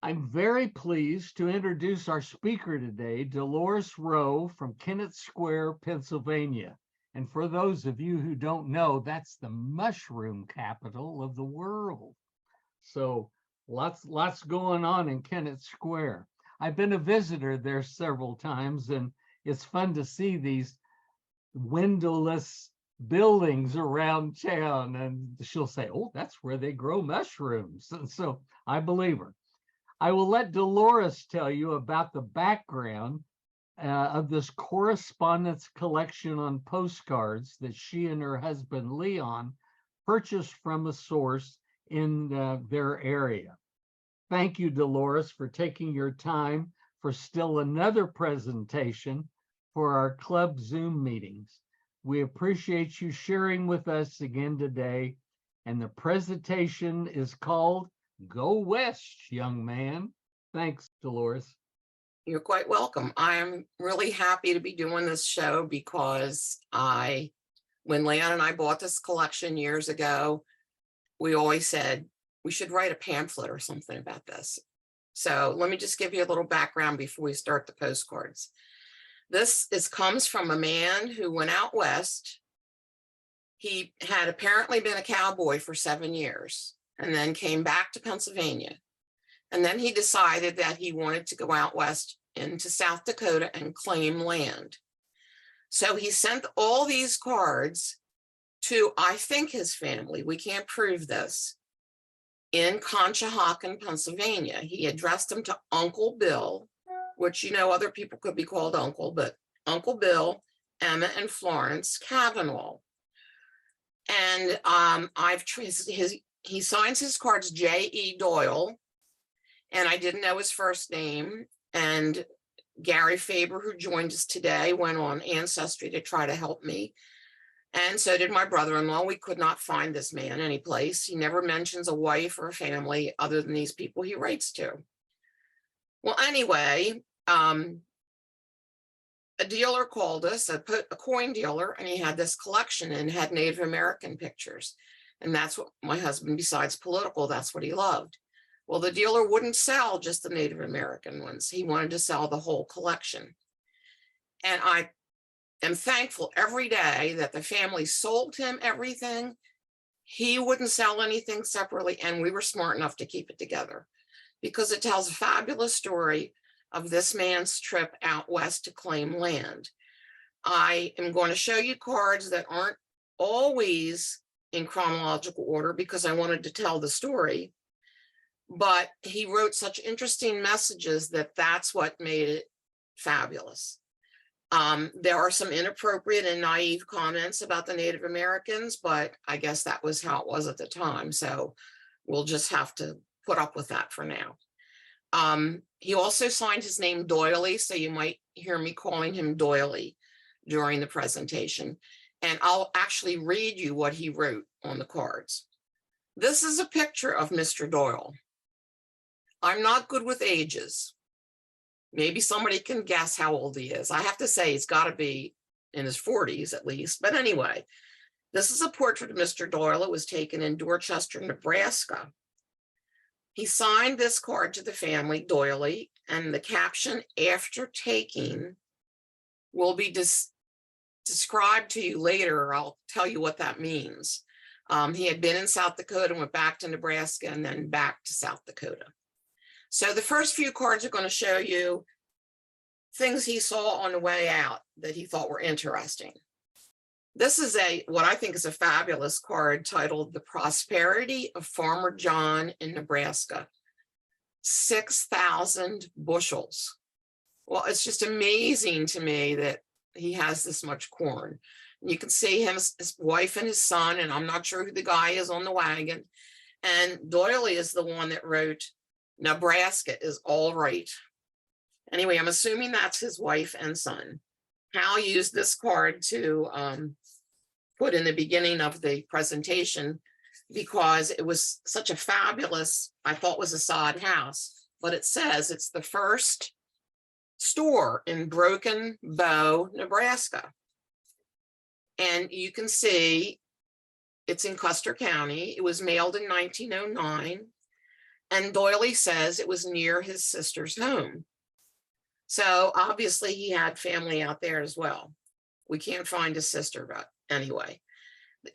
I'm very pleased to introduce our speaker today, Dolores Rowe from Kennett Square, Pennsylvania. And for those of you who don't know, that's the mushroom capital of the world. So lots going on in Kennett Square. I've been a visitor there several times, and it's fun to see these windowless buildings around town. And she'll say, "Oh, that's where they grow mushrooms." And so I believe her. I will let Dolores tell you about the background of this correspondence collection on postcards that she and her husband Leon purchased from a source in their area. Thank you, Dolores, for taking your time for still another presentation for our club Zoom meetings. We appreciate you sharing with us again today, and the presentation is called Go West, Young Man. Thanks, Dolores. You're quite welcome. I'm really happy to be doing this show because when Leon and I bought this collection years ago, we always said we should write a pamphlet or something about this. So let me just give you a little background before we start the postcards. This comes from a man who went out west. He had apparently been a cowboy for 7 years and then came back to Pennsylvania. And then he decided that he wanted to go out west into South Dakota and claim land. So he sent all these cards to, I think, his family. We can't prove this. In Conshohocken, Pennsylvania. He addressed them to Uncle Bill, which, other people could be called Uncle, but Uncle Bill, Emma, and Florence Kavanaugh. And he signs his cards J.E. Doyle, and I didn't know his first name. And Gary Faber, who joined us today, went on Ancestry to try to help me. And so did my brother-in-law. We could not find this man anyplace. He never mentions a wife or a family other than these people he writes to. Well, anyway, a dealer called us, a coin dealer, and he had this collection and had Native American pictures. And that's what my husband, besides political, that's what he loved. Well, the dealer wouldn't sell just the Native American ones. He wanted to sell the whole collection. And I am thankful every day that the family sold him everything. He wouldn't sell anything separately, and we were smart enough to keep it together because it tells a fabulous story of this man's trip out west to claim land. I am going to show you cards that aren't always in chronological order because I wanted to tell the story, but he wrote such interesting messages that that's what made it fabulous. There are some inappropriate and naive comments about the Native Americans, but I guess that was how it was at the time. So we'll just have to put up with that for now. He also signed his name Doily, so you might hear me calling him Doily during the presentation. And I'll actually read you what he wrote on the cards. This is a picture of Mr. Doyle. I'm not good with ages. Maybe somebody can guess how old he is. I have to say he's got to be in his 40s at least. But anyway, this is a portrait of Mr. Doyle. It was taken in Dorchester, Nebraska. He signed this card to the family, Doily, and the caption, "After taking," will be described to you later. I'll tell you what that means. He had been in South Dakota and went back to Nebraska and then back to South Dakota. So the first few cards are going to show you things he saw on the way out that he thought were interesting. This is what I think is a fabulous card titled "The Prosperity of Farmer John in Nebraska." 6,000 bushels. Well, it's just amazing to me that he has this much corn. You can see him, his wife and his son, and I'm not sure who the guy is on the wagon. And Doily is the one that wrote, "Nebraska is all right." Anyway, I'm assuming that's his wife and son. Hal used this card to put in the beginning of the presentation because it was such a fabulous, I thought was a sod house, but it says it's the first store in Broken Bow, Nebraska. And you can see it's in Custer County. It was mailed in 1909. And Doyle says it was near his sister's home. So obviously he had family out there as well. We can't find his sister, but anyway,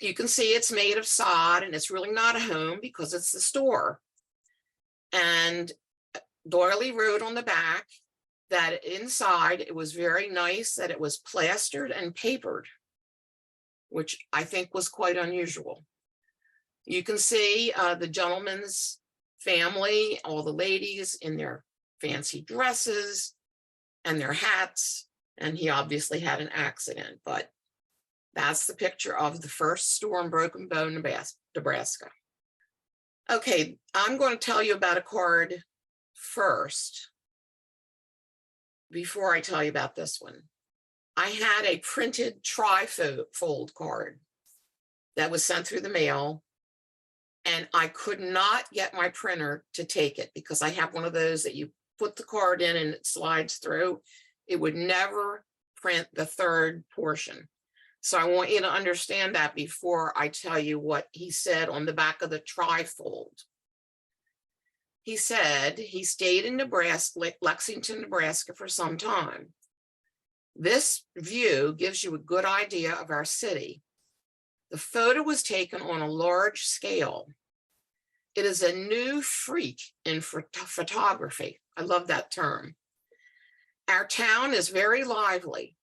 you can see it's made of sod and it's really not a home because it's the store. And Doyle wrote on the back that inside it was very nice, that it was plastered and papered, which I think was quite unusual. You can see the gentleman's family, all the ladies in their fancy dresses and their hats, and he obviously had an accident, but that's the picture of the first store in Broken Bow, Nebraska. Okay, I'm going to tell you about a card first before I tell you about this one. I had a printed tri-fold card that was sent through the mail, and I could not get my printer to take it because I have one of those that you put the card in and it slides through. It would never print the third portion. So I want you to understand that before I tell you what he said on the back of the tri-fold. He said he stayed in Nebraska, Lexington, Nebraska for some time. This view gives you a good idea of our city. The photo was taken on a large scale. It is a new freak in photography. I love that term. Our town is very lively.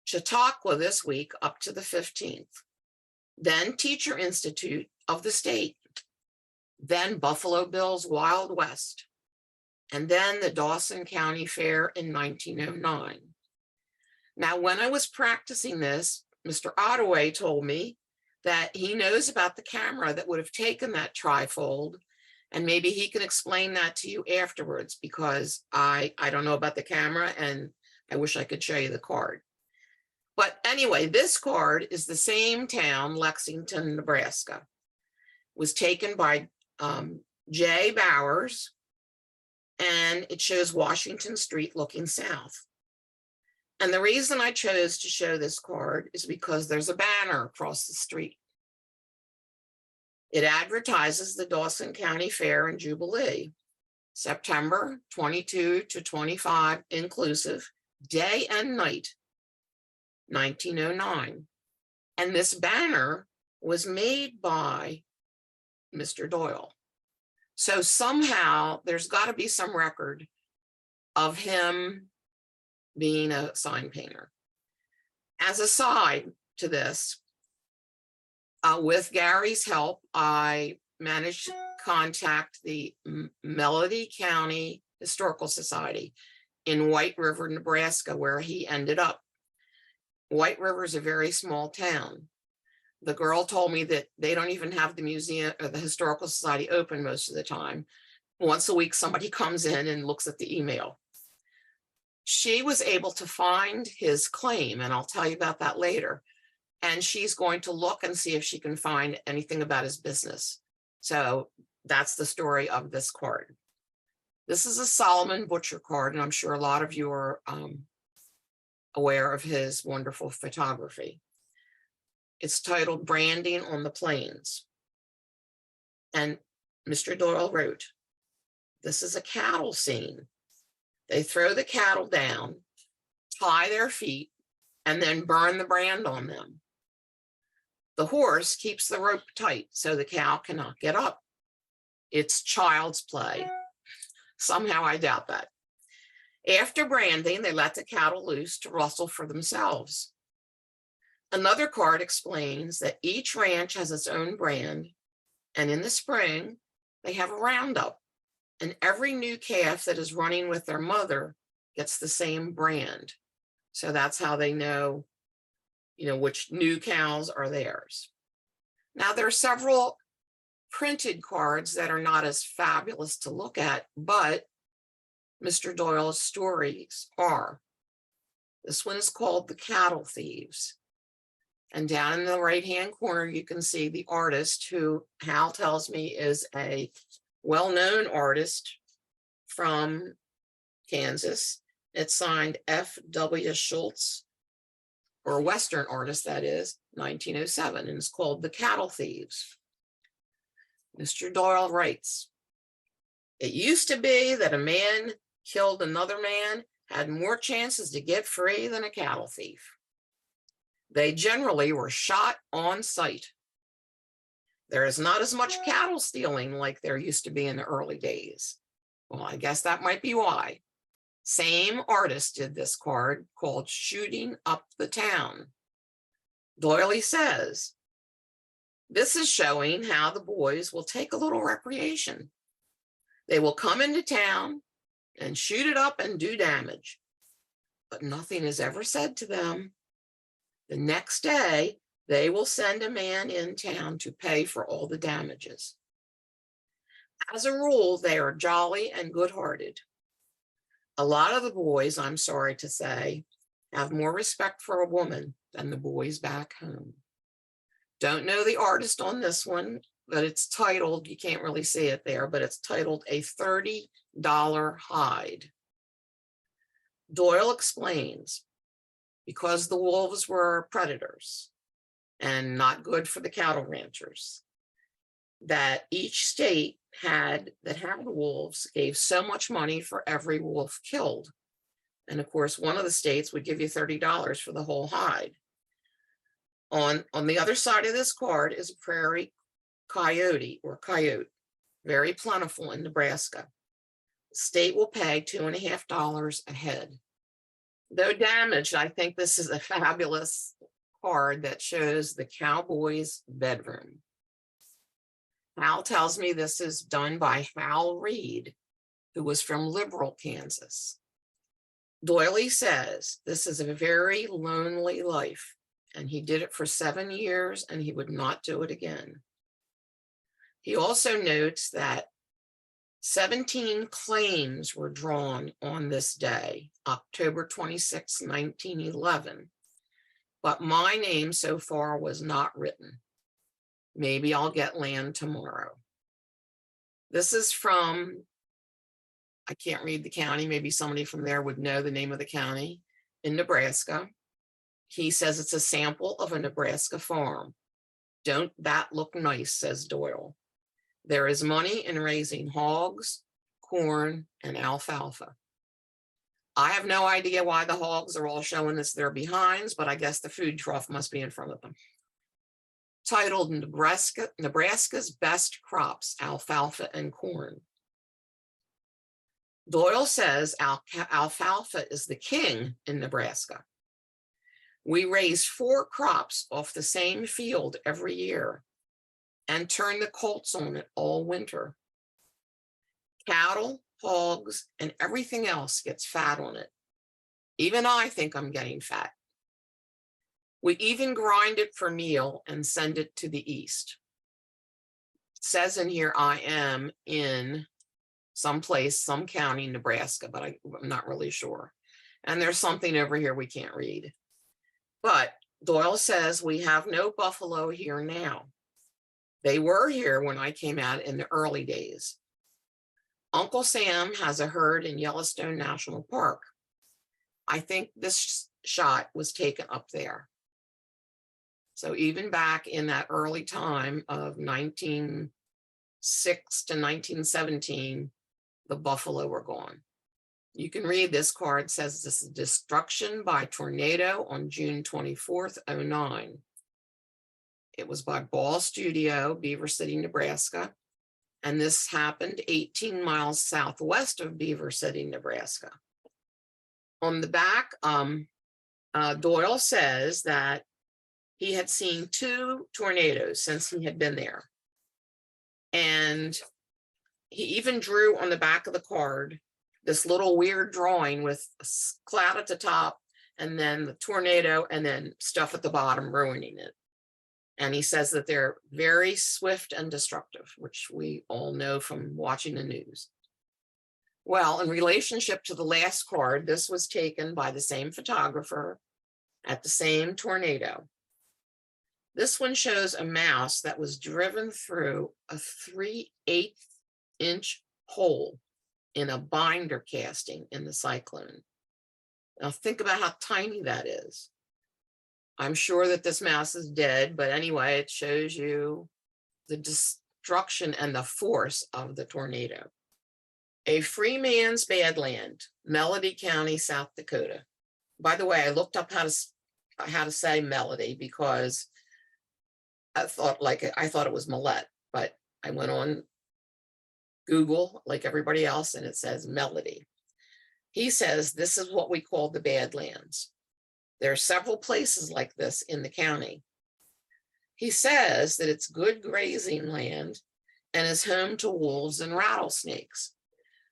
Chautauqua this week up to the 15th. Then Teacher Institute of the state. Then Buffalo Bill's Wild West. And then the Dawson County Fair in 1909. Now, when I was practicing this, Mr. Ottaway told me that he knows about the camera that would have taken that trifold, and maybe he can explain that to you afterwards, because I don't know about the camera and I wish I could show you the card. But anyway, this card is the same town, Lexington, Nebraska. It was taken by J. Bowers, and it shows Washington Street looking south. And the reason I chose to show this card is because there's a banner across the street. It advertises the Dawson County Fair and Jubilee, September 22 to 25 inclusive, day and night, 1909. And this banner was made by Mr. Doyle. So somehow there's got to be some record of him being a sign painter. As a side to this, with Gary's help, I managed to contact the Melody County Historical Society in White River, Nebraska, where he ended up. White River is a very small town. The girl told me that they don't even have the museum or the Historical Society open most of the time. Once a week, somebody comes in and looks at the email. She was able to find his claim, and I'll tell you about that later. And she's going to look and see if she can find anything about his business. So that's the story of this card. This is a Solomon Butcher card, and I'm sure a lot of you are aware of his wonderful photography. It's titled Branding on the Plains. And Mr. Doyle wrote, this is a cattle scene. They throw the cattle down, tie their feet, and then burn the brand on them. The horse keeps the rope tight so the cow cannot get up. It's child's play. Somehow I doubt that. After branding, they let the cattle loose to rustle for themselves. Another card explains that each ranch has its own brand, and in the spring, they have a roundup, and every new calf that is running with their mother gets the same brand. So that's how they know, which new cows are theirs. Now, there are several printed cards that are not as fabulous to look at, but Mr. Doyle's stories are. This one is called The Cattle Thieves. And down in the right-hand corner, you can see the artist, who Hal tells me is a well-known artist from Kansas. It's signed F.W. Schultz, or Western artist, that is, 1907, and it's called The Cattle Thieves. Mr. Doyle writes, It used to be that a man killed another man had more chances to get free than a cattle thief. They generally were shot on sight. There is not as much cattle stealing like there used to be in the early days. Well, I guess that might be why. Same artist did this card called Shooting Up the Town. Doyle says, this is showing how the boys will take a little recreation. They will come into town and shoot it up and do damage, but nothing is ever said to them. The next day, they will send a man in town to pay for all the damages. As a rule, they are jolly and good-hearted. A lot of the boys, I'm sorry to say, have more respect for a woman than the boys back home. Don't know the artist on this one, but it's titled, you can't really see it there, but it's titled A $30 Hide. Doyle explains, because the wolves were predators and not good for the cattle ranchers, that each state that had wolves gave so much money for every wolf killed. And of course, one of the states would give you $30 for the whole hide. On the other side of this card is a prairie coyote, very plentiful in Nebraska. The state will pay $2.50 a head. Though damaged, I think this is a fabulous card that shows the cowboy's bedroom. Hal tells me this is done by Hal Reed, who was from Liberal, Kansas. Doyle says this is a very lonely life, and he did it for 7 years, and he would not do it again. He also notes that 17 claims were drawn on this day, October 26, 1911, but my name so far was not written. Maybe I'll get land tomorrow. This is from, I can't read the county, maybe somebody from there would know the name of the county, in Nebraska. He says it's a sample of a Nebraska farm. Don't that look nice, says Doyle. There is money in raising hogs, corn, and alfalfa. I have no idea why the hogs are all showing us their behinds, but I guess the food trough must be in front of them. Titled Nebraska's Best Crops, Alfalfa and Corn. Doyle says alfalfa is the king in Nebraska. We raise 4 crops off the same field every year and turn the colts on it all winter. Cattle, hogs, and everything else gets fat on it. Even I think I'm getting fat. We even grind it for meal and send it to the east. It says in here, I am in some place, some county, Nebraska, but I'm not really sure. And there's something over here we can't read. But Doyle says we have no buffalo here now. They were here when I came out in the early days. Uncle Sam has a herd in Yellowstone National Park. I think this shot was taken up there. So even back in that early time of 1906 to 1917, the buffalo were gone. You can read this card. It says this is destruction by tornado on June 24th, 09. It was by Ball Studio, Beaver City, Nebraska. And this happened 18 miles southwest of Beaver City, Nebraska. On the back, Doyle says that he had seen 2 tornadoes since he had been there. And he even drew on the back of the card this little weird drawing with a cloud at the top and then the tornado and then stuff at the bottom ruining it. And he says that they're very swift and destructive, which we all know from watching the news. Well, in relationship to the last card, this was taken by the same photographer at the same tornado. This one shows a mouse that was driven through a 3/8 inch hole in a binder casting in the cyclone. Now think about how tiny that is. I'm sure that this mouse is dead, but anyway, it shows you the destruction and the force of the tornado. A free man's badland, Melody County, South Dakota. By the way, I looked up how to say Melody because I thought it was Millette, but I went on Google like everybody else and it says Melody. He says this is what we call the Badlands. There are several places like this in the county. He says that it's good grazing land and is home to wolves and rattlesnakes.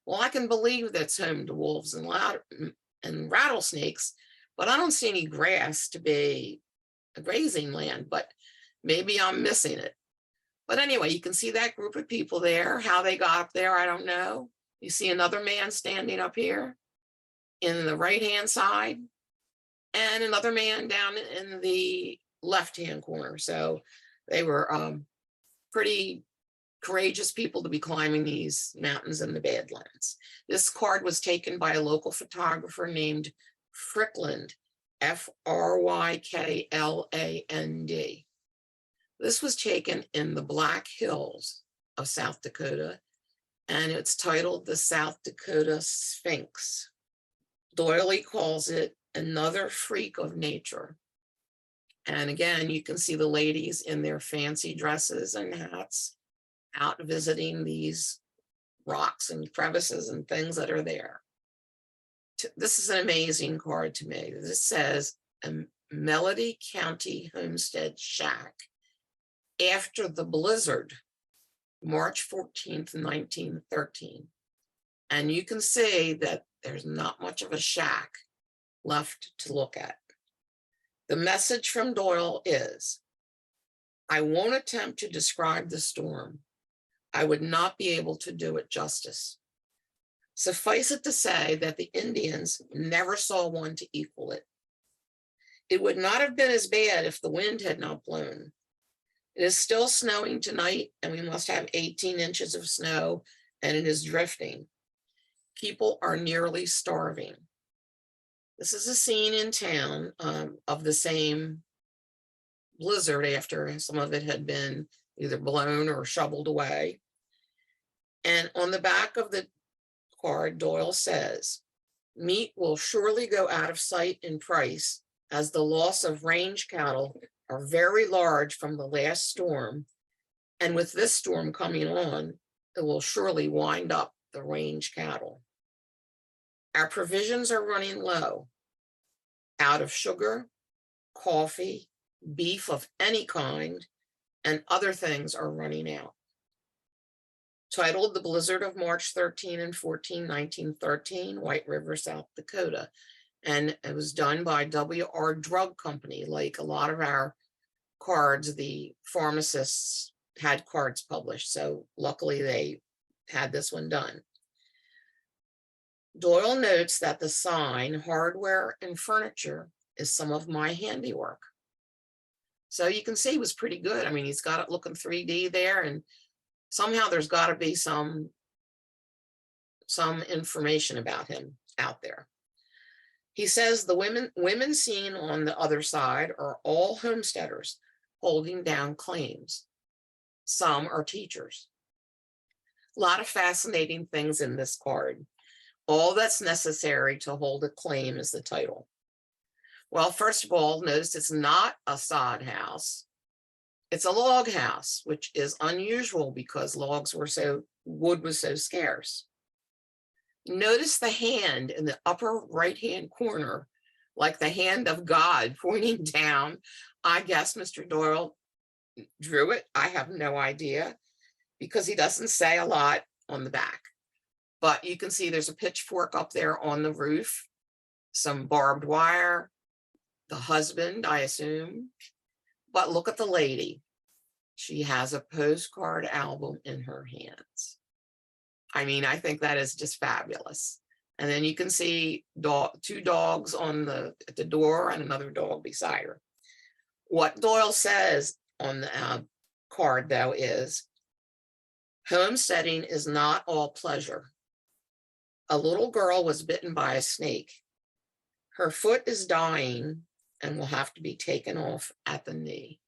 Well, I can believe that's home to wolves and rattlesnakes, but I don't see any grass to be a grazing land, but maybe I'm missing it. But anyway, you can see that group of people there. How they got up there, I don't know. You see another man standing up here in the right-hand side and another man down in the left-hand corner. So they were pretty courageous people to be climbing these mountains in the Badlands. This card was taken by a local photographer named Frickland, Frykland. This was taken in the Black Hills of South Dakota, and it's titled The South Dakota Sphinx. Doyle calls it another freak of nature. And again, you can see the ladies in their fancy dresses and hats out visiting these rocks and crevices and things that are there. This is an amazing card to me. This says a Melody County Homestead Shack after the blizzard, March 14th, 1913. And you can see that there's not much of a shack left to look at. The message from Doyle is, I won't attempt to describe the storm. I would not be able to do it justice. Suffice it to say that the Indians never saw one to equal it. It would not have been as bad if the wind had not blown. It is still snowing tonight, and we must have 18 inches of snow, and it is drifting. People are nearly starving. This is a scene in town of the same blizzard after some of it had been either blown or shoveled away. And on the back of the card, Doyle says, meat will surely go out of sight in price as the loss of range cattle are very large from the last storm. And with this storm coming on, it will surely wind up the range cattle. Our provisions are running low, out of sugar, coffee, beef of any kind, and other things are running out. Titled The Blizzard of March 13 and 14, 1913, White River, South Dakota. And it was done by W.R. Drug Company. Like a lot of our cards, the pharmacists had cards published. So luckily they had this one done. Doyle notes that the sign, hardware and furniture, is some of my handiwork. So you can see it was pretty good. I mean, he's got it looking 3D there, and somehow there's got to be some information about him out there. He says the women seen on the other side are all homesteaders holding down claims. Some are teachers. A lot of fascinating things in this card. All that's necessary to hold a claim is the title. Well, first of all, notice it's not a sod house. It's a log house, which is unusual because wood was so scarce. Notice the hand in the upper right-hand corner, like the hand of God pointing down. I guess Mr. Doyle drew it. I have no idea because he doesn't say a lot on the back. But you can see there's a pitchfork up there on the roof, some barbed wire, the husband, I assume. But look at the lady. She has a postcard album in her hands. I mean, I think that is just fabulous. And then you can see two dogs at the door and another dog beside her. What Doyle says on the card, though, is homesteading is not all pleasure. A little girl was bitten by a snake. Her foot is dying and will have to be taken off at the knee.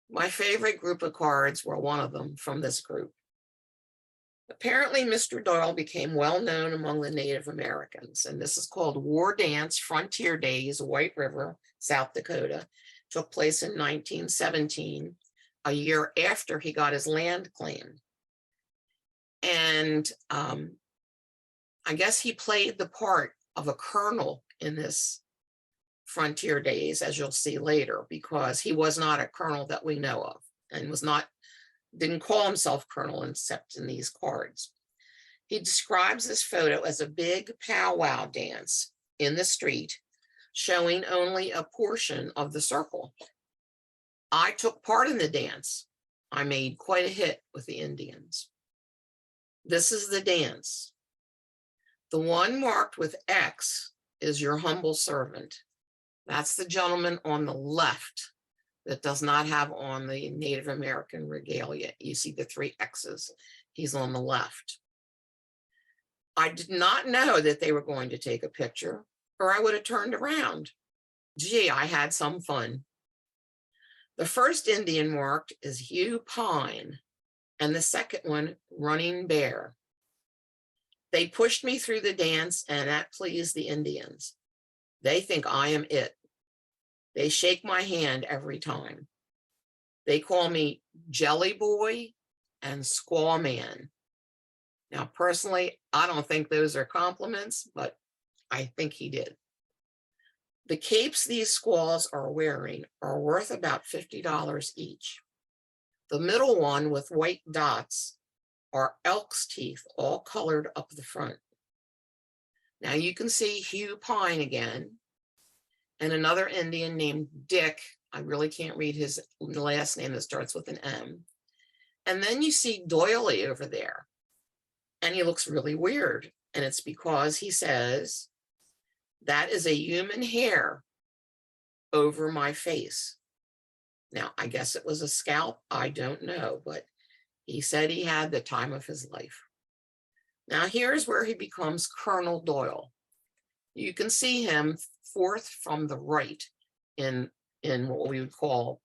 My favorite group of cards were one of them from this group. Apparently, Mr. Doyle became well known among the Native Americans, and this is called War Dance Frontier Days, White River, South Dakota. Took place in 1917, a year after he got his land claimed. And I guess he played the part of a colonel in this Frontier Days, as you'll see later, because he was not a colonel that we know of, and didn't call himself colonel except in these cards. He describes this photo as a big powwow dance in the street, showing only a portion of the circle. I took part in the dance. I made quite a hit with the Indians. This is the dance. The one marked with X is your humble servant. That's the gentleman on the left that does not have on the Native American regalia. You see the 3 X's. He's on the left. I did not know that they were going to take a picture, or I would have turned around. Gee, I had some fun. The first Indian marked is Hugh Pine, and the second one, Running Bear. They pushed me through the dance, and that pleased the Indians. They think I am it. They shake my hand every time. They call me Jelly Boy and Squaw Man. Now, personally, I don't think those are compliments, but I think he did. The capes these squaws are wearing are worth about $50 each. The middle one with white dots are elk's teeth, all colored up the front. Now you can see Hugh Pine again, and another Indian named Dick. I really can't read his last name that starts with an M. And then you see Doily over there, and he looks really weird. And it's because he says, that is a human hair over my face. Now, I guess it was a scalp. I don't know, but he said he had the time of his life. Now, here's where he becomes Colonel Doyle. You can see him 4th from the right in what we would call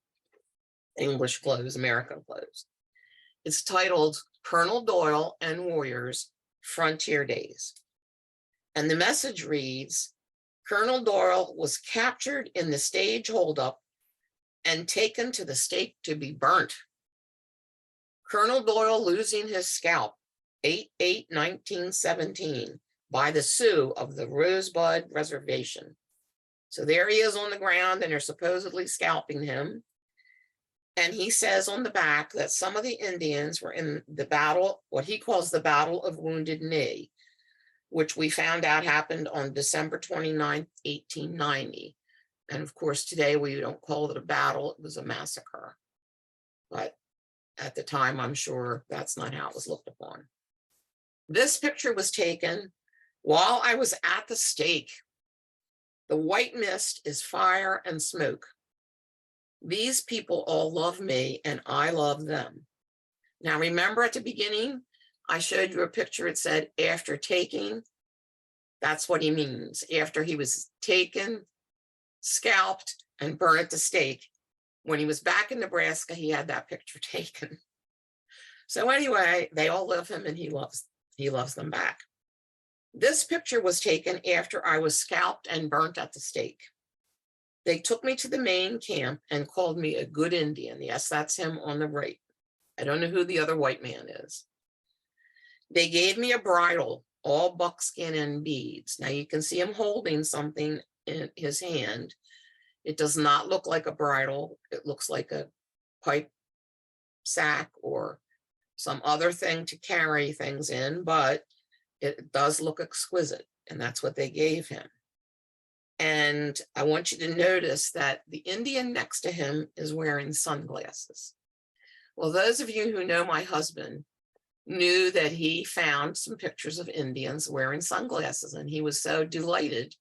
English clothes, American clothes. It's titled Colonel Doyle and Warriors, Frontier Days. And the message reads, Colonel Doyle was captured in the stage holdup and taken to the stake to be burnt. Colonel Doyle losing his scalp, 8/8/1917, by the Sioux of the Rosebud Reservation. So there he is on the ground, and they're supposedly scalping him. And he says on the back that some of the Indians were in the battle, what he calls the Battle of Wounded Knee, which we found out happened on December 29th, 1890. And of course, today we don't call it a battle, it was a massacre. But at the time, I'm sure that's not how it was looked upon. This picture was taken while I was at the stake. The white mist is fire and smoke. These people all love me, and I love them. Now, remember at the beginning, I showed you a picture. It said after taking. That's what he means. After he was taken, scalped, and burned at the stake. When he was back in Nebraska, he had that picture taken. So anyway, they all love him, and he loves them back. This picture was taken after I was scalped and burnt at the stake. They took me to the main camp and called me a good Indian. Yes, that's him on the right. I don't know who the other white man is. They gave me a bridle, all buckskin and beads. Now you can see him holding something in his hand. It does not look like a bridle. It looks like a pipe sack or some other thing to carry things in, but it does look exquisite, and that's what they gave him. And I want you to notice that the Indian next to him is wearing sunglasses. Well, those of you who know my husband knew that he found some pictures of Indians wearing sunglasses, and he was so delighted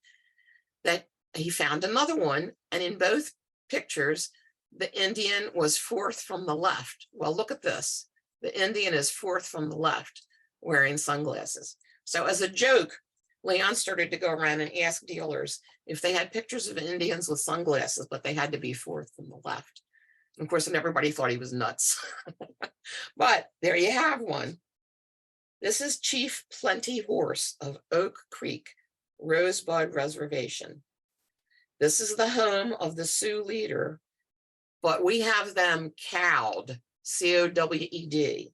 that he found another one. And in both pictures, the Indian was 4th from the left. Well, look at this. The Indian is 4th from the left wearing sunglasses. So as a joke, Leon started to go around and ask dealers if they had pictures of Indians with sunglasses, but they had to be 4th from the left. And of course, and everybody thought he was nuts. But there you have one. This is Chief Plenty Horse of Oak Creek Rosebud Reservation. This is the home of the Sioux leader, but we have them cowed, C-O-W-E-D.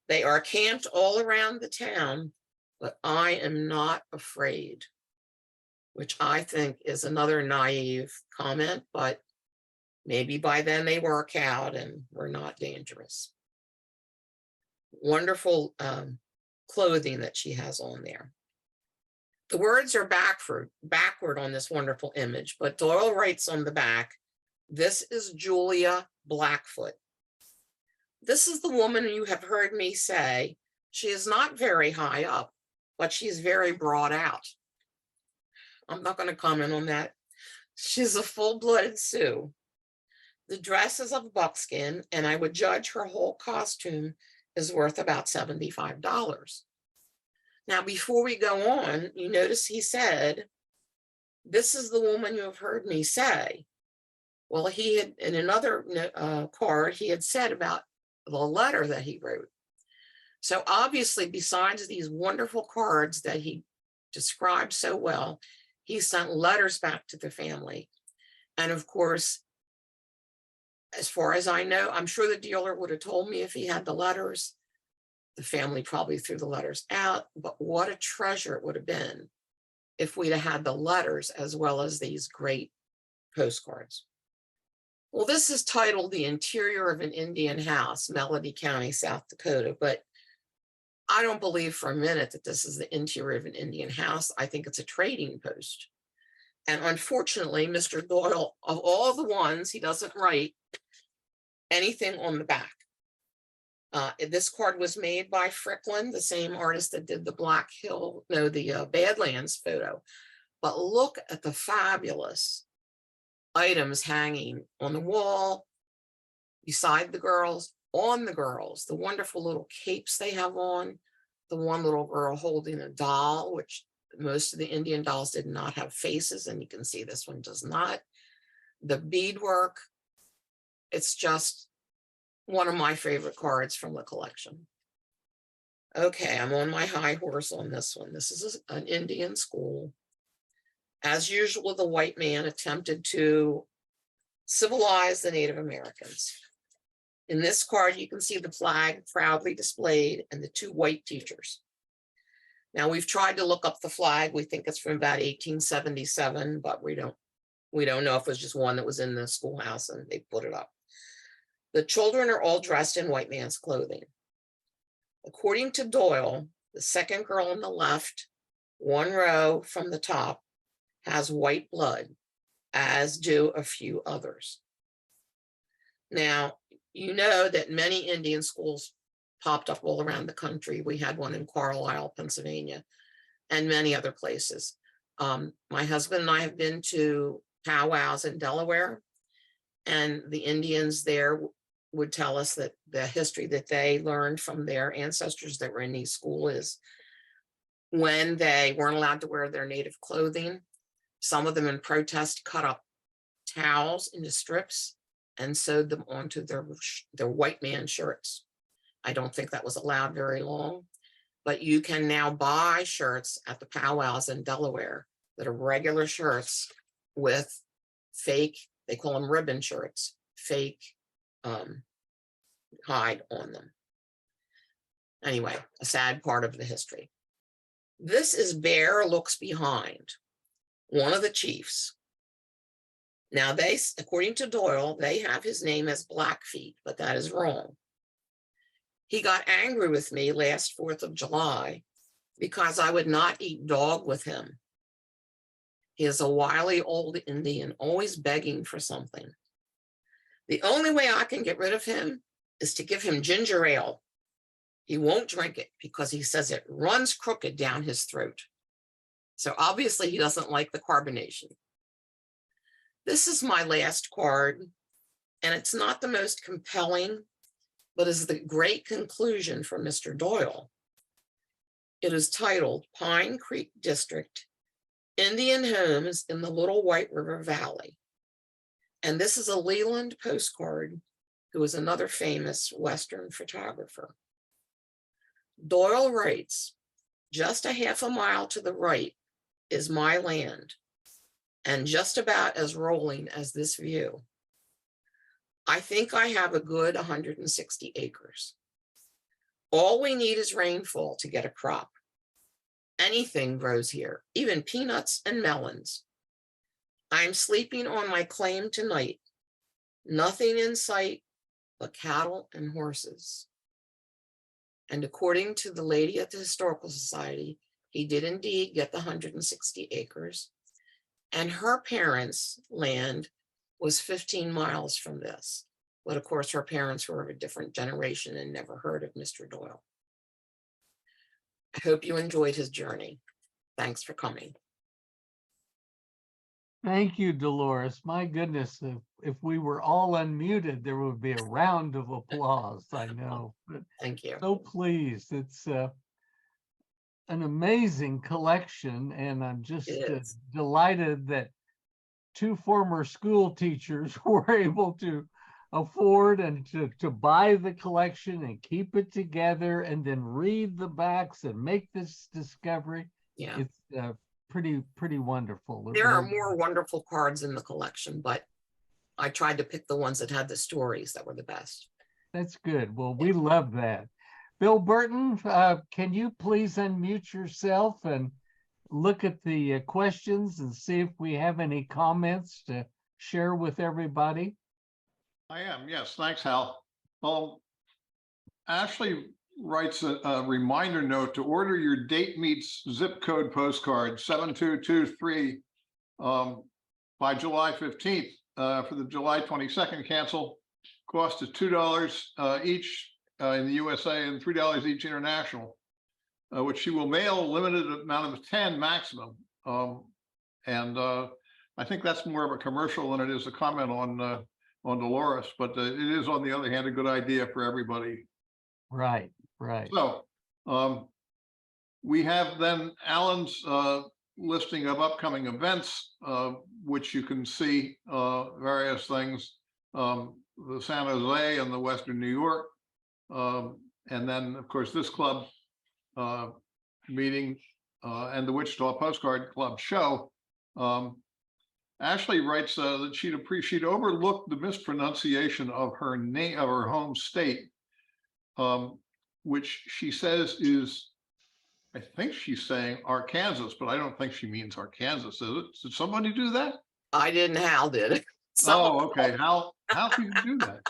They are camped all around the town, but I am not afraid, which I think is another naive comment, but maybe by then they were cowed and were not dangerous. Wonderful clothing that she has on there. The words are backward on this wonderful image, but Doyle writes on the back, "This is Julia Blackfoot." This is the woman you have heard me say, she is not very high up, but she's very broad out. I'm not going to comment on that. She's a full-blooded Sioux. The dress is of buckskin, and I would judge her whole costume is worth about $75. Now, before we go on, you notice he said, "This is the woman you have heard me say." Well, he had, in another card, he had said about the letter that he wrote. So obviously, besides these wonderful cards that he described so well, he sent letters back to the family. And of course, as far as I know, I'm sure the dealer would have told me if he had the letters. The family probably threw the letters out, but what a treasure it would have been if we'd have had the letters as well as these great postcards. Well, this is titled "The Interior of an Indian House, Melody County, South Dakota," but I don't believe for a minute that this is the interior of an Indian house. I think it's a trading post. And unfortunately, Mr. Doyle, of all the ones, he doesn't write anything on the back. This card was made by Fricklin, the same artist that did the Badlands photo. But look at the fabulous items hanging on the wall, beside the girls, on the girls, the wonderful little capes they have on, the one little girl holding a doll, which most of the Indian dolls did not have faces, and you can see this one does not. The beadwork, it's just one of my favorite cards from the collection. Okay, I'm on my high horse on this one. This is an Indian school. As usual, the white man attempted to civilize the Native Americans. In this card, you can see the flag proudly displayed and the two white teachers. Now, we've tried to look up the flag. We think it's from about 1877, but we don't know if it was just one that was in the schoolhouse and they put it up. The children are all dressed in white man's clothing. According to Doyle, the second girl on the left, one row from the top, has white blood, as do a few others. Now, you know that many Indian schools popped up all around the country. We had one in Carlisle, Pennsylvania, and many other places. My husband and I have been to powwows in Delaware, and the Indians there would tell us that the history that they learned from their ancestors that were in these schools is when they weren't allowed to wear their native clothing, some of them in protest cut up towels into strips and sewed them onto their white man shirts. I don't think that was allowed very long, but you can now buy shirts at the powwows in Delaware that are regular shirts with fake, they call them ribbon shirts, fake hide on them. Anyway, a sad part of the history. This is Bear Looks Behind, one of the chiefs. Now they, according to Doyle, they have his name as Blackfeet, but that is wrong. He got angry with me last 4th of July because I would not eat dog with him. He is a wily old Indian, always begging for something. The only way I can get rid of him is to give him ginger ale. He won't drink it because he says it runs crooked down his throat. So obviously he doesn't like the carbonation. This is my last card, and it's not the most compelling, but is the great conclusion from Mr. Doyle. It is titled Pine Creek District, Indian Homes in the Little White River Valley. And this is a Leland postcard, who is another famous Western photographer. Doyle writes, just a half a mile to the right is my land, and just about as rolling as this view. I think I have a good 160 acres. All we need is rainfall to get a crop. Anything grows here, even peanuts and melons. I'm sleeping on my claim tonight. Nothing in sight but cattle and horses. And according to the lady at the Historical Society, he did indeed get the 160 acres. And her parents' land was 15 miles from this. But of course, her parents were of a different generation and never heard of Mr. Doyle. I hope you enjoyed his journey. Thanks for coming. Thank you, Dolores. My goodness, if we were all unmuted, there would be a round of applause, I know. But Thank you. so pleased. It's an amazing collection, and I'm just delighted that two former school teachers were able to afford and to buy the collection and keep it together and then read the backs and make this discovery. Yeah. It's pretty wonderful. There are more wonderful cards in the collection, but I tried to pick the ones that had the stories that were the best. That's good. Well, we love that. Bill Burton, can you please unmute yourself and look at the questions and see if we have any comments to share with everybody? I am, yes. Thanks, Hal. Ashley writes a reminder note to order your date meets zip code postcard 7223 by July 15th for the July 22nd cancel. Cost is $2 each in the USA and $3 each international, which she will mail a limited amount of 10 maximum. I think that's more of a commercial than it is a comment on Dolores, but it is, on the other hand, a good idea for everybody. Right, right. So we have then Alan's listing of upcoming events, which you can see various things, the San Jose and the Western New York. And then, of course, this club meeting and the Wichita Postcard Club show. Ashley writes that she'd overlooked the mispronunciation of her name, of her home state, which she says is, I think she's saying Arkansas, but I don't think she means Arkansas, is it? Did somebody do that? I didn't, Hal did. Oh, okay. How can you do that?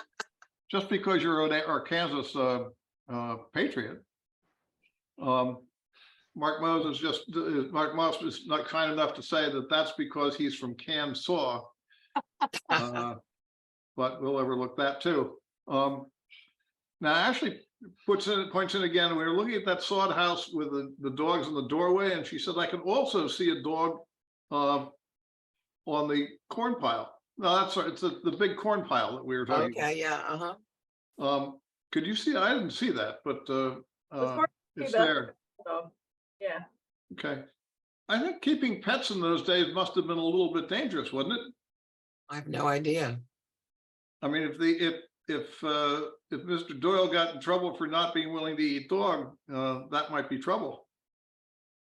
Just because you're an Arkansas patriot. Mark Moses is not kind enough to say that that's because he's from Kansas, but we'll overlook that too. Now Ashley points in again. We were looking at that sod house with the dogs in the doorway, and she said I could also see a dog on the corn pile. No, that's right. It's the big corn pile that we were talking about. Okay, yeah, Could you see? I didn't see that, but it's there. So, yeah. Okay. I think keeping pets in those days must have been a little bit dangerous, wasn't it? I have no idea. I mean, if Mr. Doyle got in trouble for not being willing to eat dog, that might be trouble.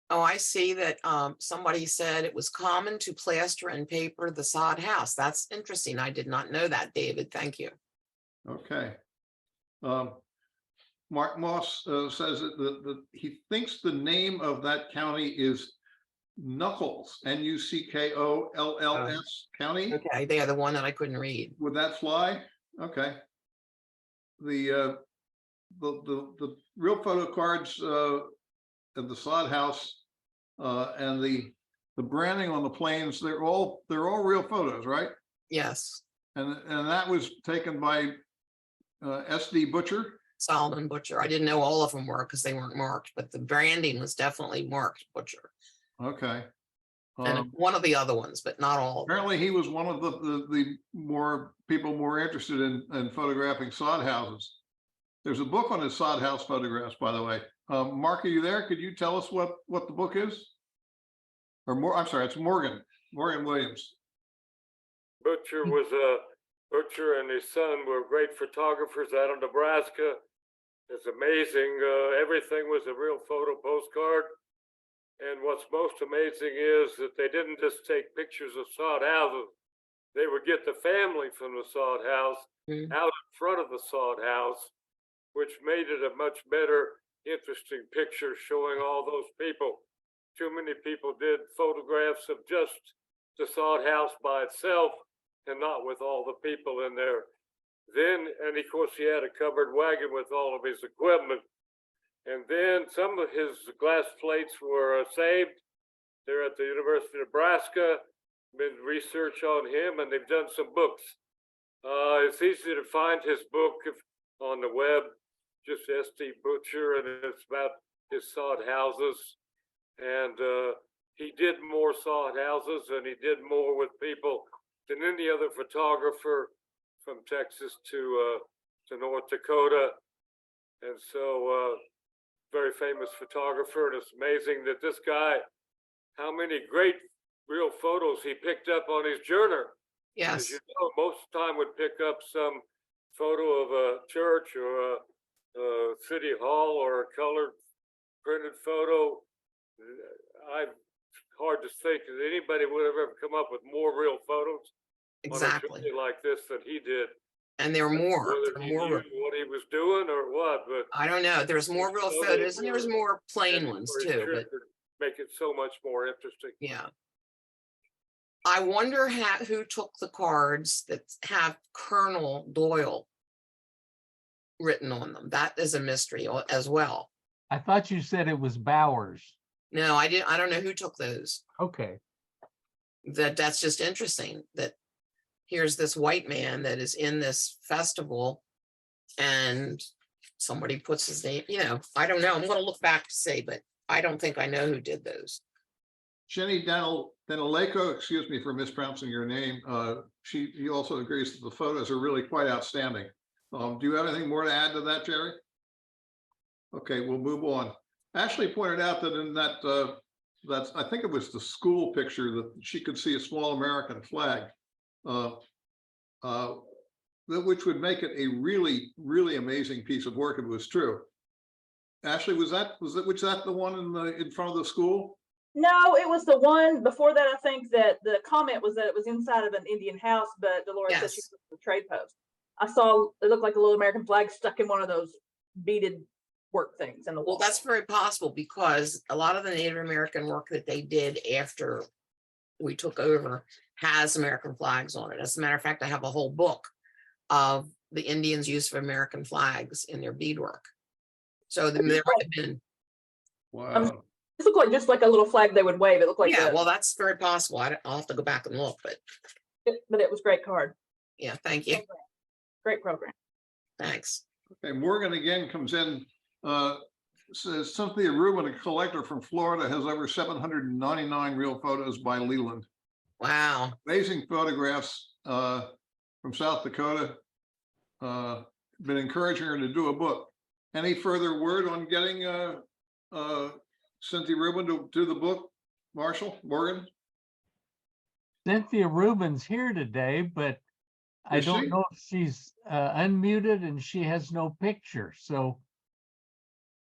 Oh, I see that somebody said it was common to plaster and paper the sod house. That's interesting. I did not know that, David. Thank you. Okay. Mark Moss says that he thinks the name of that county is Knuckles, Nuckolls County. Okay, they are the one that I couldn't read. Would that fly? Okay. The real photo cards of the sod house and the branding on the planes, they're all real photos, right? Yes. And that was taken by SD Butcher. Solomon Butcher. I didn't know all of them were because they weren't marked, but the branding was definitely marked Butcher. Okay. And one of the other ones, but not all. Apparently he was one of the more people more interested in photographing sod houses. There's a book on his sod house photographs, by the way. Mark, are you there? Could you tell us what the book is? Or more, I'm sorry, it's Morgan Williams. Butcher was Butcher and his son were great photographers out of Nebraska. It's amazing. Everything was a real photo postcard. And what's most amazing is that they didn't just take pictures of sod houses. They would get the family from the sod house out in front of the sod house, which made it a much better, interesting picture showing all those people. Too many people did photographs of just the sod house by itself and not with all the people in there. Then, and of course, he had a covered wagon with all of his equipment. And then some of his glass plates were saved. They're at the University of Nebraska, been research on him, and they've done some books. It's easy to find his book on the web, just S.T. Butcher, and it's about his sod houses. And he did more sod houses, and he did more with people than any other photographer from Texas to North Dakota. And so, very famous photographer, and it's amazing that this guy, how many great real photos he picked up on his journal. Yes. As you know, most of the time would pick up some photo of a church or a city hall or a colored printed photo. Hard to think that anybody would have ever come up with more real photos Exactly. on a journey like this than he did. And there are more. Whether There are he more. knew what he was doing or what, but I don't know. There's more real photos and there's more plain ones too, but make it so much more interesting. yeah. I wonder who took the cards that have Colonel Doyle written on them. That is a mystery as well. I thought you said it was Bowers. No, I didn't. I don't know who took those. Okay. That's just interesting that here's this white man that is in this festival and somebody puts his name, I don't know. I'm going to look back to see, but I don't think I know who did those. Jenny Danileko, excuse me for mispronouncing your name. She also agrees that the photos are really quite outstanding. Do you have anything more to add to that, Jerry? Okay, we'll move on. Ashley pointed out that in that, I think it was the school picture, that she could see a small American flag, which would make it a really, really amazing piece of work if it was true. Ashley, was that the one in front of the school? No, it was the one before that. I think that the comment was that it was inside of an Indian house, but Dolores said she was the trade post. I saw it looked like a little American flag stuck in one of those beaded work things in the wall. Well, that's very possible because a lot of the Native American work that they did after we took over has American flags on it. As a matter of fact, I have a whole book of the Indians' use of American flags in their beadwork. So there might have been. Wow. It looked like just like a little flag they would wave. It looked like Well, that's very possible. I'll have to go back and look, but it was a great card. yeah, thank you. Great program. Thanks. Okay, Morgan again comes in, says Cynthia Rubin, a collector from Florida, has over 799 real photos by Leland. Wow. Amazing photographs from South Dakota. Been encouraging her to do a book. Any further word on getting Cynthia Rubin to do the book, Marshall, Morgan? Cynthia Rubin's here today, but I don't know if she's unmuted and she has no picture. So.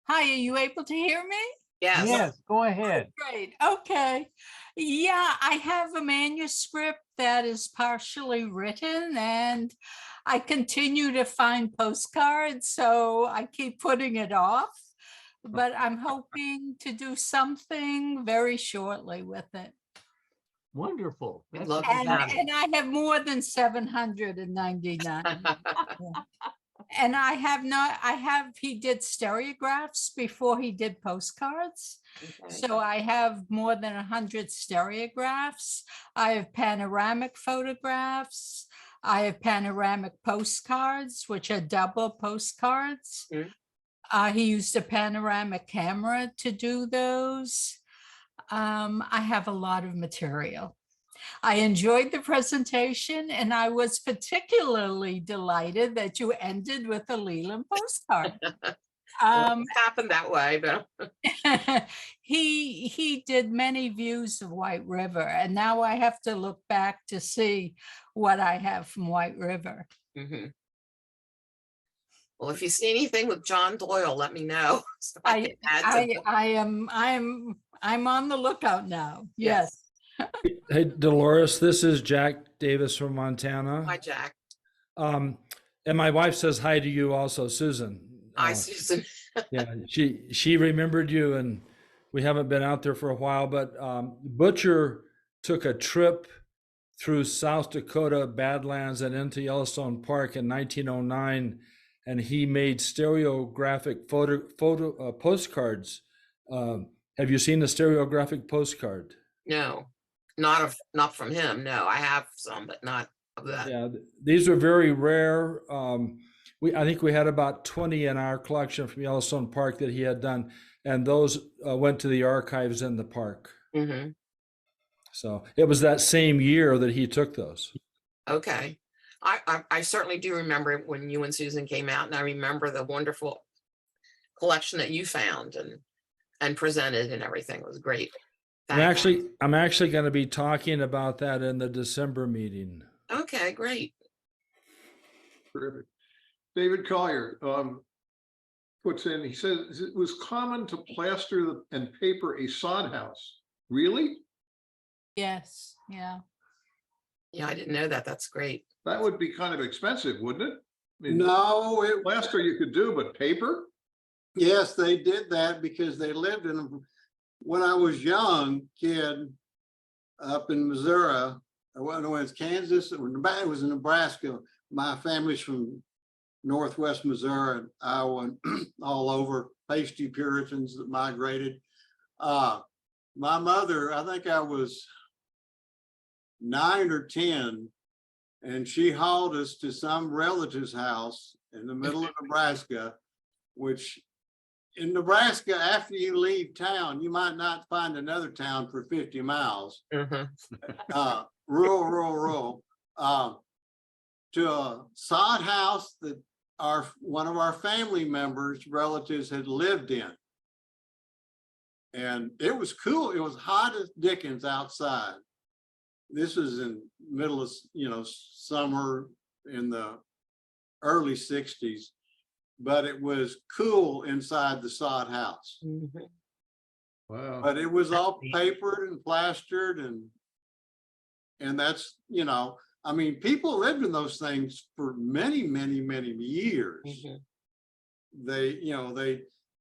Hi, are you able to hear me? Yes. Yes, go ahead. Great. Okay. Yeah, I have a manuscript that is partially written and I continue to find postcards, so I keep putting it off, but I'm hoping to do something very shortly with it. Wonderful. We'd love to And have it. I have more than 799. And he did stereographs before he did postcards. Okay. So I have more than 100 stereographs. I have panoramic photographs. I have panoramic postcards, which are double postcards. He used a panoramic camera to do those. I have a lot of material. I enjoyed the presentation and I was particularly delighted that you ended with a Leland postcard. It happened that way, but he did many views of White River, and now I have to look back to see what I have from White River. Well, if you see anything with John Doyle, let me know. So I can add to I'm on the lookout now. Yes. Yes. Hey, Dolores, this is Jack Davis from Montana. Hi, Jack. And my wife says hi to you also, Susan. Hi, Susan. Yeah, she remembered you, and we haven't been out there for a while, but Butcher took a trip through South Dakota Badlands and into Yellowstone Park in 1909, and he made stereographic postcards. Have you seen the stereographic postcard? No, not from him. No, I have some, but not of that. Yeah, these are very rare. I think we had about 20 in our collection from Yellowstone Park that he had done, and those went to the archives in the park. Mm-hmm. So it was that same year that he took those. Okay. I certainly do remember when you and Susan came out, and I remember the wonderful collection that you found and presented, and everything was great. I'm actually going to be talking about that in the December meeting. Okay, great. Terrific. David Collier puts in, he says, it was common to plaster and paper a sod house. Really? Yes. Yeah. Yeah, I didn't know that. That's great. That would be kind of expensive, wouldn't it? I mean, No, plaster you could do, but paper? yes, they did that because they lived in, when I was young kid up in Missouri, when it was Kansas, it was in Nebraska. My family's from Northwest Missouri and Iowa, and all over, pasty Puritans that migrated. My mother, I think I was 9 or 10, and she hauled us to some relative's house in the middle of Nebraska, which in Nebraska, after you leave town, you might not find another town for 50 miles. Mm-hmm. Rural, to a sod house that one of our family members, relatives had lived in. And it was cool. It was hot as dickens outside. This was in middle of, summer in the early 60s, but it was cool inside the sod house. Mm-hmm. Wow. But it was all papered and plastered, and that's, I mean, people lived in those things for many, many, many years. Mm-hmm. They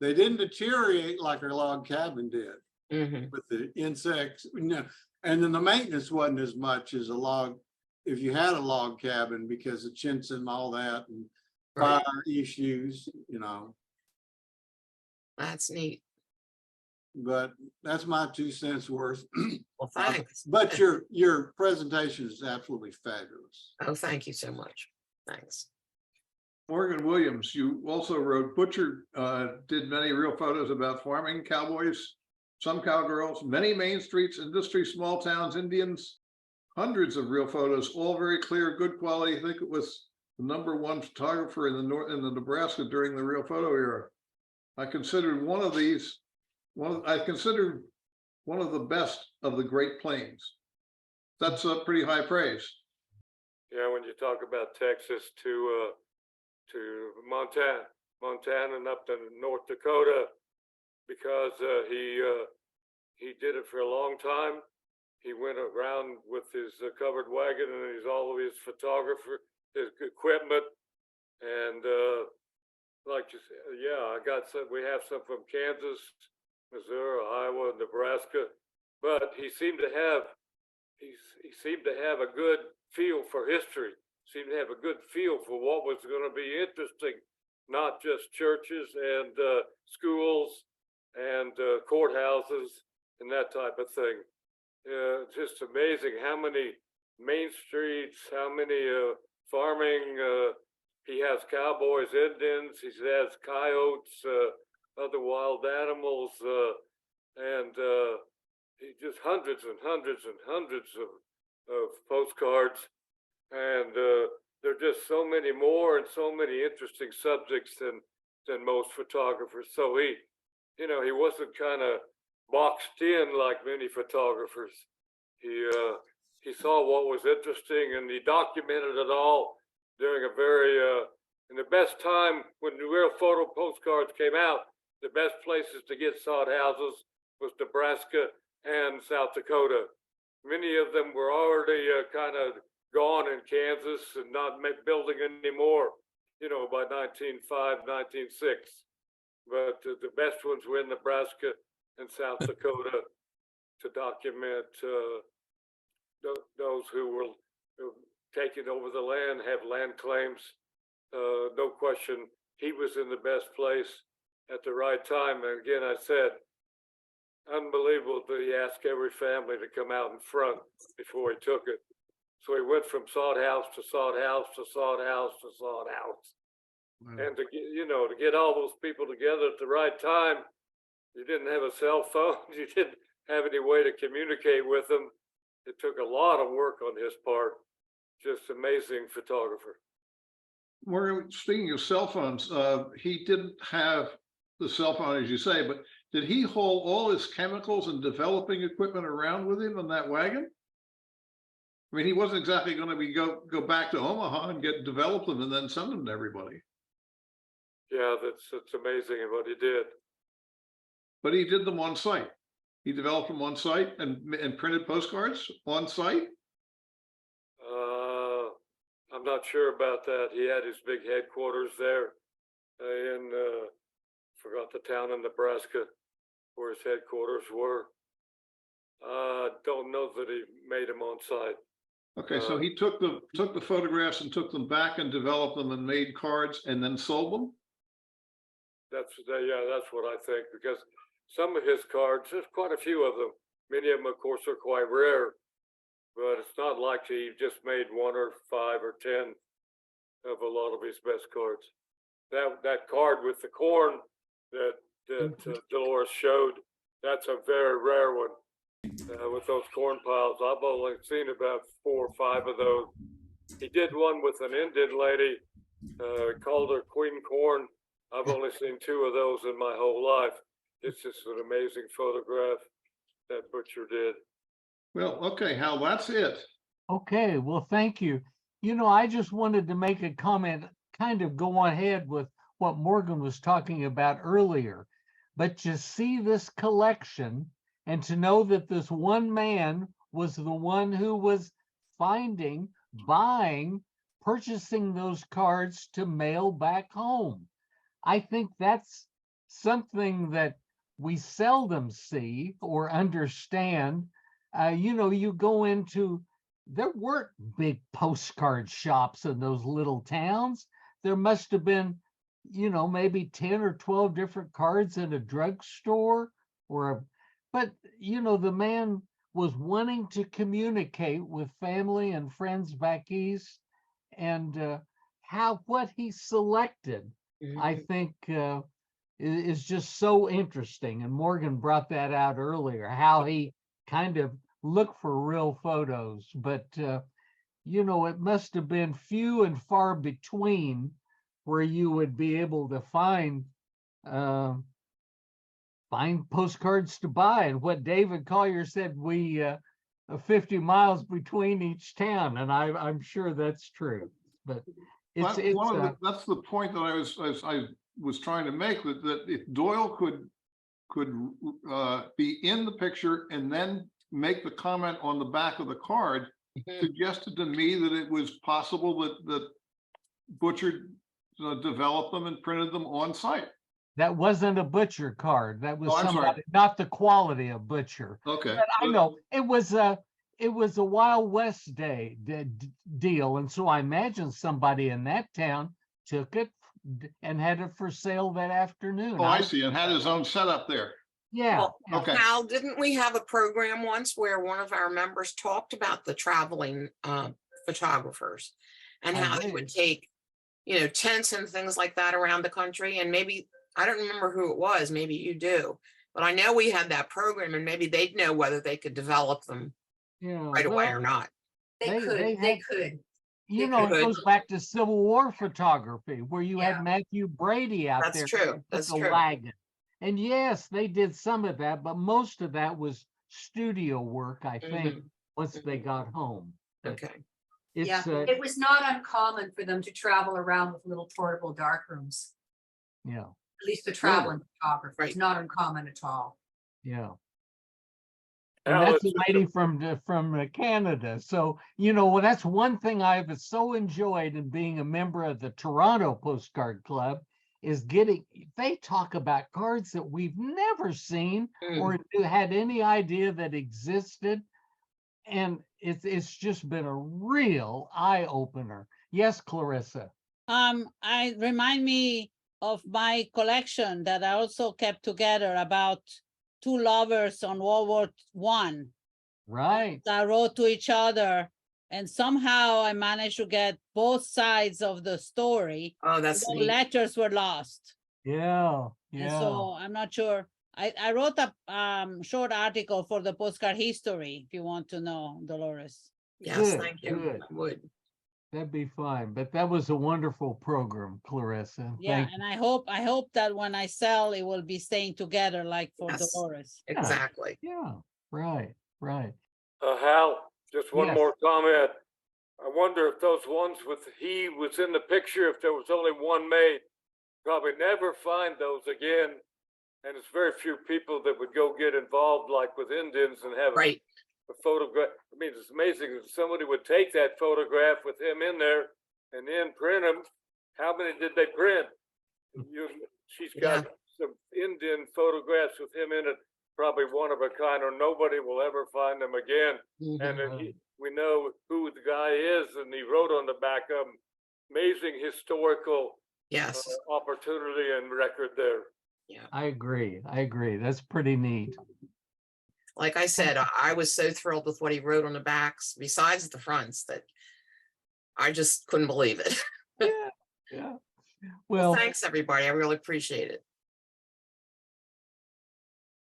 didn't deteriorate like our log cabin did Mm-hmm. with the insects, and then the maintenance wasn't as much as a log, if you had a log cabin, because of chintz and all that, and Right. fire issues, That's neat. but that's my 2 cents worth. Well, thanks. But your presentation is absolutely fabulous. Oh, thank you so much. Thanks. Morgan Williams, you also wrote, Butcher did many real photos about farming, cowboys, some cowgirls, many main streets, industry, small towns, Indians, hundreds of real photos, all very clear, good quality. I think it was the #1 photographer in the Nebraska during the real photo era. I considered one of the best of the Great Plains. That's a pretty high praise. Yeah, when you talk about Texas to Montana and up to North Dakota, because he did it for a long time. He went around with his covered wagon and all of his photographer, his equipment, and like you said, yeah, I got some. We have some from Kansas, Missouri, Iowa, Nebraska, but he seemed to have a good feel for history. Seemed to have a good feel for what was going to be interesting, not just churches and schools and courthouses and that type of thing. Just amazing how many main streets, how many farming. He has cowboys, Indians. He has coyotes, other wild animals, and he just hundreds and hundreds and hundreds of postcards. And there are just so many more and so many interesting subjects than most photographers. So he wasn't kind of boxed in like many photographers. He saw what was interesting and he documented it all during a very And the best time when the real photo postcards came out, the best places to get sod houses was Nebraska and South Dakota. Many of them were already kind of gone in Kansas and not building anymore, by 1905, 1906. But the best ones were in Nebraska and South Dakota to document those who were taking over the land, have land claims. No question, he was in the best place at the right time. And again, I said, unbelievable that he asked every family to come out in front before he took it. So he went from sod house to sod house to sod house to sod house. And to get all those people together at the right time, you didn't have a cell phone. You didn't have any way to communicate with them. It took a lot of work on his part. Just amazing photographer. We're speaking of cell phones. He didn't have the cell phone, as you say, but did he haul all his chemicals and developing equipment around with him on that wagon? I mean, he wasn't exactly going to go back to Omaha and develop them and then send them to everybody. Yeah, that's amazing what he did. But he did them on site. He developed them on site and printed postcards on site. I'm not sure about that. He had his big headquarters there in, forgot the town in Nebraska where his headquarters were. Don't know that he made them on site. Okay, so he took the photographs and took them back and developed them and made cards and then sold them? That's what I think, because some of his cards, there's quite a few of them. Many of them, of course, are quite rare, but it's not like he just made 1 or 5 or 10 of a lot of his best cards. That card with the corn that Dolores showed, that's a very rare one. With those corn piles, I've only seen about 4 or 5 of those. He did one with an Indian lady, called her Queen Corn. I've only seen 2 of those in my whole life. It's just an amazing photograph that Butcher did. Well, okay, Hal, that's it. Okay, well, thank you. I just wanted to make a comment, kind of go ahead with what Morgan was talking about earlier. But to see this collection and to know that this one man was the one who was finding, buying, purchasing those cards to mail back home. I think that's something that we seldom see or understand. You go into, there weren't big postcard shops in those little towns. There must have been, maybe 10 or 12 different cards in a drugstore but the man was wanting to communicate with family and friends back east, and what he selected, I think, is just so interesting. And Morgan brought that out earlier, how he kind of looked for real photos, but it must have been few and far between where you would be able to find postcards to buy. And what David Collier said, we 50 miles between each town, and I'm sure that's true. But that's the point that I was trying to make, that if Doyle could be in the picture and then make the comment on the back of the card, suggested to me that it was possible that Butcher developed them and printed them on site. That wasn't a Butcher card. That was I'm somebody, sorry. not the quality of Butcher. Okay. But I know it was a Wild West deal, and so I imagine somebody in that town took it and had it for sale that afternoon. Oh, I see, and had his own setup there. Yeah. Well, Okay. Hal, didn't we have a program once where one of our members talked about the traveling photographers and I how they would did. take, tents and things like that around the country? And maybe, I don't remember who it was, maybe you do, but I know we had that program, and maybe they'd know whether they could develop them right away or not. They could. It could. goes back to Civil War photography, where you Yeah. had Matthew Brady out That's there true. with That's the true. wagon. And yes, they did some of that, but most of that was studio work, I think, Mhm. once they got home. But Okay. It's, It was not uncommon for them to travel around with little portable darkrooms, yeah, at least the traveling photographers, Right. not uncommon at all. yeah. And Al, that's it's a just lady from Canada. So, well, that's one thing I've so enjoyed in being a member of the Toronto Postcard Club is they talk about cards that we've never seen or had any idea that existed. And it's just been a real eye opener. Yes, Clarissa. I remind me of my collection that I also kept together about two lovers on World War I. Right. That wrote to each other, and somehow I managed to get both sides of the story. Oh, that's The neat. letters were lost. Yeah. And Yeah. so I'm not sure. I wrote a short article for the postcard history, if you want to know, Dolores. Yes, Good, thank you. good. I would. That'd be fine. But that was a wonderful program, Clarissa. Yeah, Thank and I hope that when I sell, it will be staying together like for Yes. Dolores. Exactly. Yeah, right, right. Hal, just one Yes. more comment. I wonder if those ones with he was in the picture, if there was only one made, probably never find those again. And it's very few people that would go get involved like with Indians and have Right. a photograph. I mean, it's amazing if somebody would take that photograph with him in there and then print them. How many did they print? She's got some Indian photographs with him in it, probably one of a kind, or nobody will ever find them again. And we know who the guy is, and he wrote on the back of them. Amazing historical Yes. opportunity and record there. I agree. That's pretty neat. Like I said, I was so thrilled with what he wrote on the backs, besides the fronts, that I just couldn't believe it. Yeah, yeah. Well, Well, thanks, everybody. I really appreciate it.